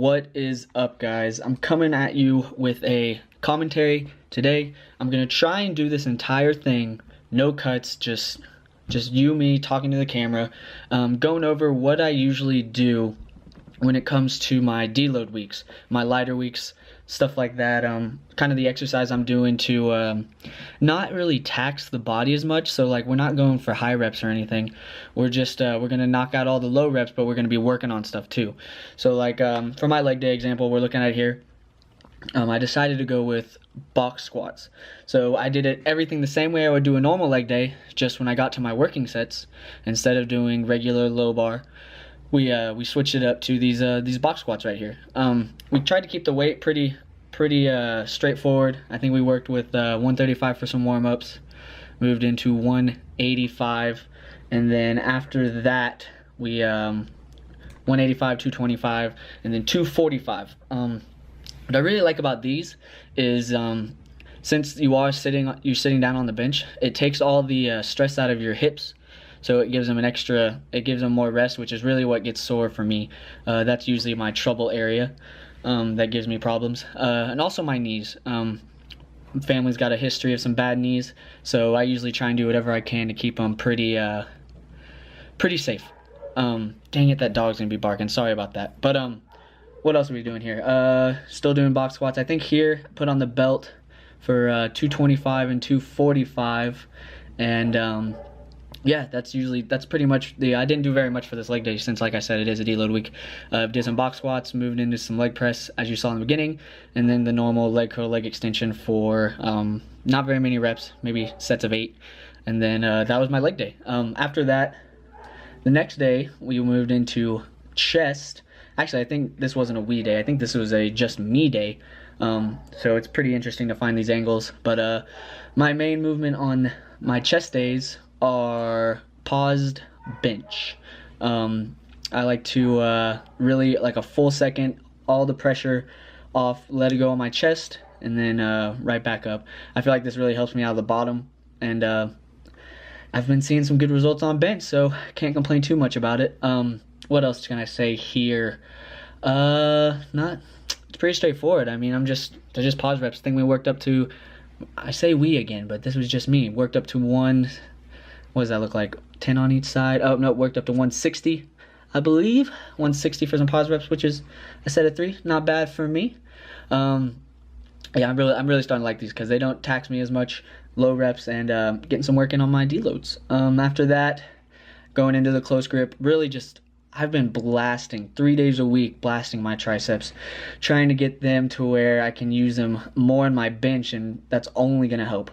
What is up, guys? I'm coming at you with a commentary today. I'm gonna try and do this entire thing, no cuts, just you, me talking to the camera, going over what I usually do when it comes to my deload weeks, my lighter weeks, stuff like that. Kind of the exercise I'm doing to not really tax the body as much. So like we're not going for high reps or anything. We're just we're gonna knock out all the low reps, but we're gonna be working on stuff too. So like for my leg day example we're looking at here, I decided to go with box squats. So I did everything the same way I would do a normal leg day, just when I got to my working sets, instead of doing regular low bar, we switched it up to these box squats right here. We tried to keep the weight pretty straightforward. I think we worked with 135 for some warm-ups, moved into 185, and then after that we 185, 225, and then 245. What I really like about these is since you're sitting down on the bench, it takes all the stress out of your hips. So it gives them more rest, which is really what gets sore for me. That's usually my trouble area that gives me problems. And also my knees. Family's got a history of some bad knees, so I usually try and do whatever I can to keep them pretty safe. Dang it, that dog's gonna be barking. Sorry about that. But what else are we doing here? Still doing box squats. I think here, put on the belt for 225 and 245, and yeah, that's pretty much I didn't do very much for this leg day since, like I said, it is a deload week. Did some box squats, moved into some leg press as you saw in the beginning, and then the normal leg curl, leg extension for not very many reps, maybe sets of 8, and then that was my leg day. After that, the next day we moved into chest. Actually, I think this wasn't a we day. I think this was a just me day. So it's pretty interesting to find these angles. But my main movement on my chest days are paused bench. I like to really, like a full second, all the pressure off, let it go on my chest, and then right back up. I feel like this really helps me out of the bottom, and I've been seeing some good results on bench, so can't complain too much about it. What else can I say here? It's pretty straightforward. I mean, they're just pause reps. I think we worked up to, I say we again, but this was just me, worked up to what does that look like? 10 on each side. Oh no, worked up to 160, I believe. 160 for some pause reps, which is a set of 3. Not bad for me. Yeah, I'm really starting to like these because they don't tax me as much. Low reps, and getting some work in on my deloads. After that, going into the close grip, really just I've been blasting 3 days a week, blasting my triceps, trying to get them to where I can use them more in my bench, and that's only gonna help.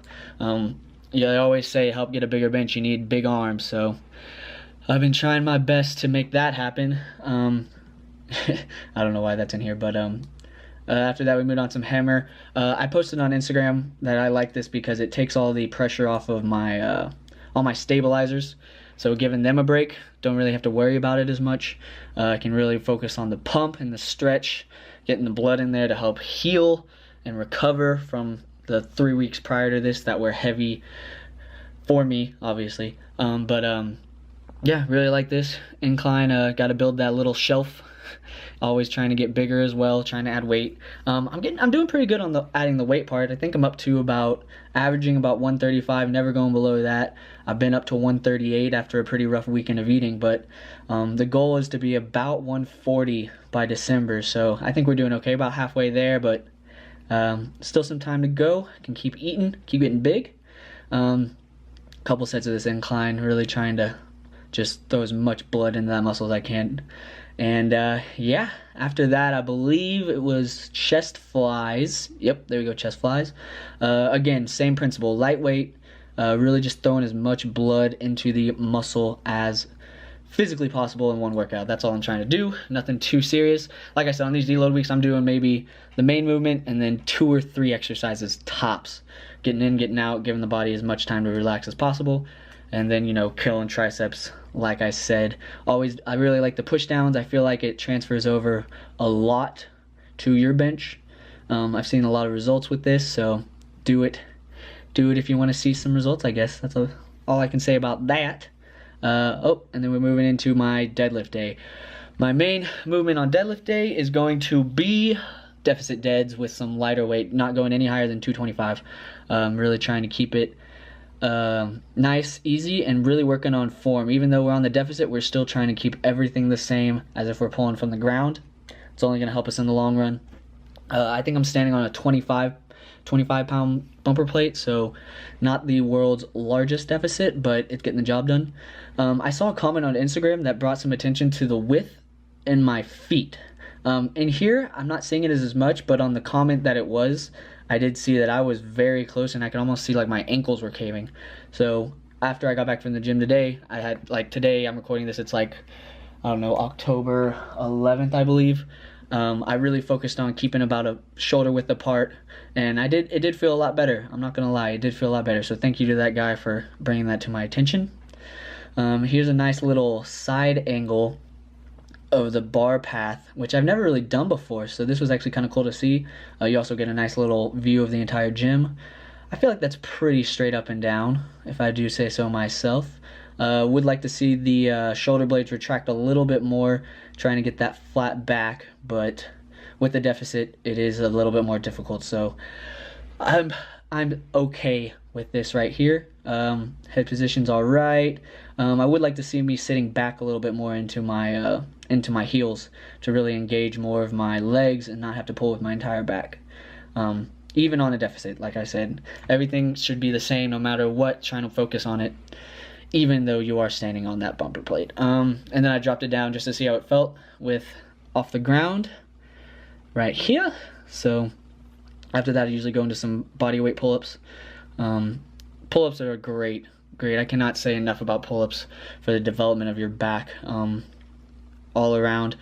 Yeah, they always say help get a bigger bench, you need big arms, so I've been trying my best to make that happen. I don't know why that's in here, but after that we moved on some hammer. I posted on Instagram that I like this because it takes all the pressure off of my all my stabilizers, so giving them a break, don't really have to worry about it as much. I can really focus on the pump and the stretch, getting the blood in there to help heal and recover from the 3 weeks prior to this that were heavy for me, obviously. Yeah, really like this incline. Got to build that little shelf. Always trying to get bigger as well, trying to add weight. I'm doing pretty good on adding the weight part. I think I'm up to averaging about 135, never going below that. I've been up to 138 after a pretty rough weekend of eating, but the goal is to be about 140 by December, so I think we're doing okay, about halfway there, but still some time to go. I can keep eating, keep getting big. Couple sets of this incline, really trying to just throw as much blood into that muscle as I can. And yeah, after that I believe it was chest flies. Yep, there we go, chest flies. Again, same principle, lightweight, really just throwing as much blood into the muscle as physically possible in one workout. That's all I'm trying to do. Nothing too serious. Like I said, on these deload weeks I'm doing maybe the main movement and then 2 or 3 exercises tops. Getting in, getting out, giving the body as much time to relax as possible. And then, killing triceps, like I said. I really like the push downs. I feel like it transfers over a lot to your bench. I've seen a lot of results with this, so do it if you want to see some results, I guess. That's all I can say about that. And then we're moving into my deadlift day. My main movement on deadlift day is going to be deficit deads with some lighter weight, not going any higher than 225. Really trying to keep it nice, easy, and really working on form. Even though we're on the deficit, we're still trying to keep everything the same as if we're pulling from the ground. It's only going to help us in the long run. I think I'm standing on a 25 pound bumper plate, so not the world's largest deficit, but it's getting the job done. I saw a comment on Instagram that brought some attention to the width in my feet. In here, I'm not seeing it as much, but on the comment that it was, I did see that I was very close, and I could almost see like my ankles were caving. So after I got back from the gym today, I had like today I'm recording this. It's like, I don't know, October 11th, I believe. I really focused on keeping about a shoulder width apart, and it did feel a lot better. I'm not gonna lie, it did feel a lot better. So thank you to that guy for bringing that to my attention. Here's a nice little side angle of the bar path, which I've never really done before, so this was actually kind of cool to see. You also get a nice little view of the entire gym. I feel like that's pretty straight up and down, if I do say so myself. Would like to see the shoulder blades retract a little bit more, trying to get that flat back, but with the deficit, it is a little bit more difficult, so I'm okay with this right here. Head position's all right. I would like to see me sitting back a little bit more into my heels to really engage more of my legs and not have to pull with my entire back. Even on a deficit, like I said, everything should be the same no matter what, trying to focus on it, even though you are standing on that bumper plate. And then I dropped it down just to see how it felt with off the ground right here. So after that, I usually go into some body weight pull-ups. Pull-ups are great. I cannot say enough about pull-ups for the development of your back. All around,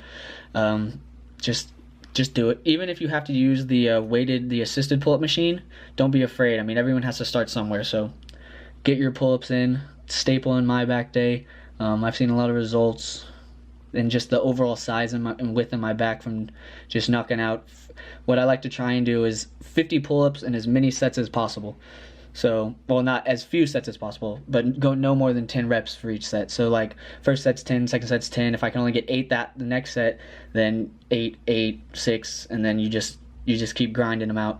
just do it. Even if you have to use the assisted pull-up machine, don't be afraid. I mean, everyone has to start somewhere, so get your pull-ups in. Staple in my back day. I've seen a lot of results in just the overall size and width in my back from just knocking out. What I like to try and do is 50 pull-ups in as many sets as possible. So, well, not as few sets as possible, but go no more than 10 reps for each set. So, like, first set's 10, second set's 10. If I can only get 8 the next set, then 8, 8, 6, and then you just keep grinding them out.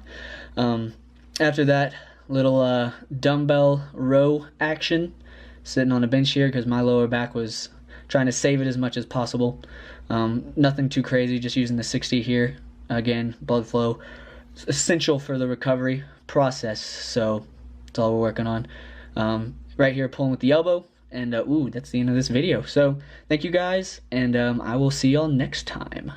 After that, little dumbbell row action, sitting on a bench here because my lower back was trying to save it as much as possible. Nothing too crazy, just using the 60 here. Again, blood flow, essential for the recovery process, so that's all we're working on. Right here, pulling with the elbow, and ooh, that's the end of this video. So thank you guys, and I will see y'all next time.